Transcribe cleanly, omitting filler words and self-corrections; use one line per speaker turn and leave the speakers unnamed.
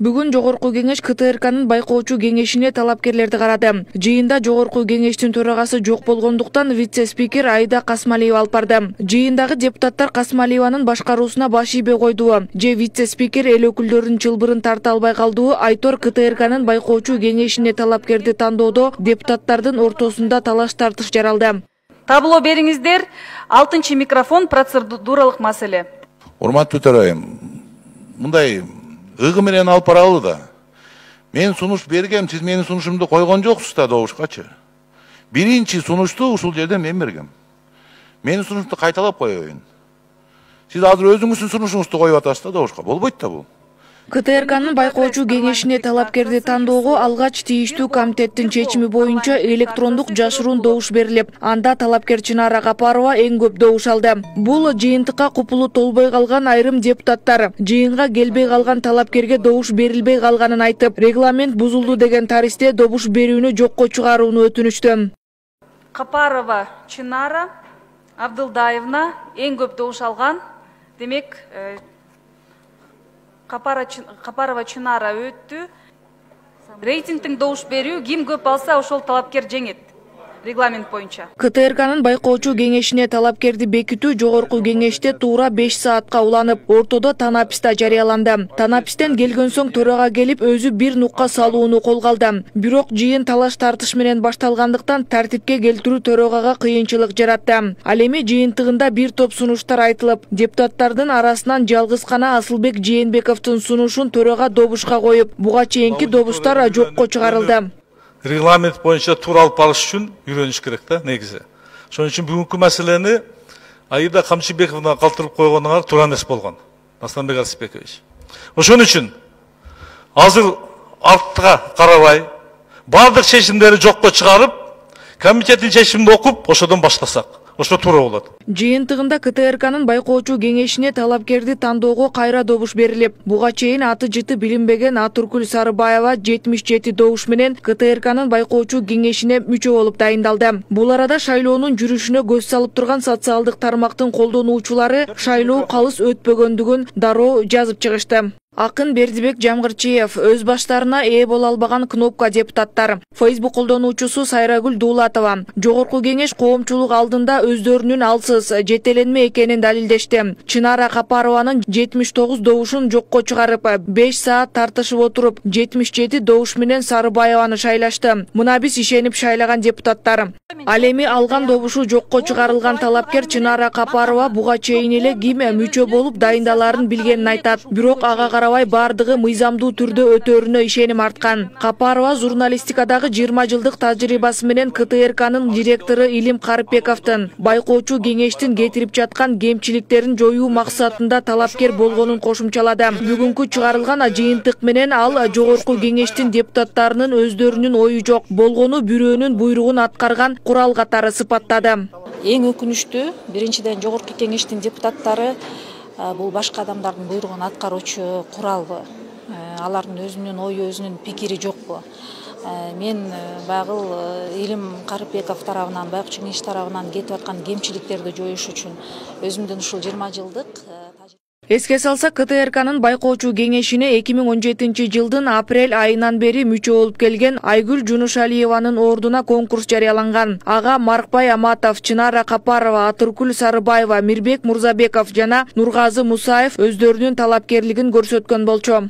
Бүгүн Жогорку кеңеш КТРКнын байкоочу кеңешине талапкерлерди карады. Жыйында Жогорку кеңештин төрагасы жок болгондуктан вице-спикер Айда Касмалиева алып барды. Жыйындагы депутаттар Касмалиеванын башкаруусуна баш ийбей койдубу же вице-спикер эл өкүлдөрүнүн чылбырын тарта албай калдыбы Айтор КТРКнын байкоочу кеңешине талапкерди тандоодо депутаттардын ортосунда талаш тартыш жаралды.
Табло бериңиздер. 6-чы микрофон процедуралык маселе.
Урматтуу төрайым, мындай ығы менен алып баралы да. Мен сунуш бергем, сиз менин сунушумду койгон жоксуз да добушкачы. Биринчи сунушту ушул жерде мен бергем. Менин сунушумду кайталап коеюн. Сиз азыр өзүңүздүн сунушуңузду коюп атасыз да добушка. Болбойт да бул.
КТРКнын байкоочу кеңешине талапкерди тандоого алгач тийиштүү комитеттин чечими боюнча электрондук жашыруун добуш берилип, анда талапкер Чынара Капарова эң көп добуш алды. Бул жыйынтыкка купулу толбой калган айрым депутаттар жыйынга келбей калган талапкерге добуш берилбей калганын айтып, регламент бузулду деген таристе добуш берүүнү жокко чыгарууну өтүнүштү.
Капарова Чынара Абдылдаевна эң көп добуш алган. Демек, Капарова Чынара өттү. Рейтингтин добуш берүү ким көп алса ошол талапкер жеңет. Регламент боюнча.
КТРКнын байкоочу кеңешине талапкерди бекитүү Жогорку кеңеште туура 5 саатка уланып, ортодо танаписта жарыяланды. Танапистен келген соң төрага келип, өзү бир нукка салууну колго алды. Бирок жыйын талаш тартыш менен башталгандыктан тартипке келтирүү төрагага кыйынчылык жаратты. Ал эми жыйынтыгында бир топ сунуштар айтылып, депутаттардын арасынан жалгыз гана Асылбек Жээнбековдун сунушун төрага добушка коюп, буга чейинки добуштар жокко чыгарылды.
Регламент боюнча туура алып барыш үчүн үйрөнүш керек да негизи. Ошон үчүн бүгүнкү маселени Аида Камчыбековна калтырып койгонуңар туура эмес болгон. Асланбек Арсбекович. Ошон үчүн азыр артка карабай, бардык чечимдерди жокко чыгарып, комитеттин чечимин окуп, ошодон баштасак, ошо туура болот.
Жыйынтыгында КТРКнын байкоочу кеңешине талапкерди тандоого кайра добуш берилип, буга чейин аты жыты билинбеген Атуркүл Сарыбаева 77 добуш менен КТРКнын байкоочу кеңешине мүчө болуп дайындалды. Бул арада шайлоонун жүрүшүнө көз салып турган социалдык тармактын колдонуучулары шайлоо калыс өтпөгөндүгүн дароо жазып чыгышты. Акын Бердибек Жамгырчиев өз баштарына ээ боло албаган кнопка депутаттар. Facebook колдонуучусу Сайрагүл Дуулатова Жогорку кеңеш коомчулук алдында өздөрүнүн алсыз, жетеленме экенин далилдешти. Чынара Капарованын 79 добушун жокко чыгарып, 5 саат тартышып отуруп, 77 добуш менен Сарыбаеваны шайлашты. Мына биз ишенип шайлаган депутаттар. Ал эми алган добушу жокко чыгарылган талапкер Чынара Капарова буга чейин эле ким мүчө болуп дайындаларын билгенин айтат. Бирок ага карабай бардыгы мыйзамдуу түрдө өтөрүнө ишеним арткан. Капарова журналистикадагы 20 жылдык тажрыйбасы менен КТРКнын директору Илим Карыпбековдун байкоочу кеңештин кетирип жаткан кемчиликтерин жоюу максатында талапкер болгонун кошумчалады. Бүгүнкү чыгарылган жыйынтык менен ал Жогорку кеңештин депутаттарынын өздөрүнүн ою жок болгону бирөөнүн буйругун аткарган курал катары сыпаттады.
Эң өкүнүчтүү, биринчиден Жогорку кеңештин депутаттары бул башка адамдардын буйругун аткаруучу куралбы? Алардын өзүнүн ою, өзүнүн пикири жокпу? Мен багыл Илим Карыпбеков тарабынан, байкоочу кеңеш тарабынан кетип аткан кемчиликтерди жоюш үчүн өзүмдүн ушул 20 жылдык
Эске салсак, КТРКнын байкоочу кеңешине 2017 жылдын апрель айынан бери мүчө болуп келген Айгүл Жунушалиеванын ордуна конкурс жарыяланган. Ага Маркбай Аматов, Чынара Капарова, Атуркүл Сарыбаева, Мирбек Мурзабеков жана Нургазы Мусаев өздөрүнүн талапкерлигин көрсөткөн болчу.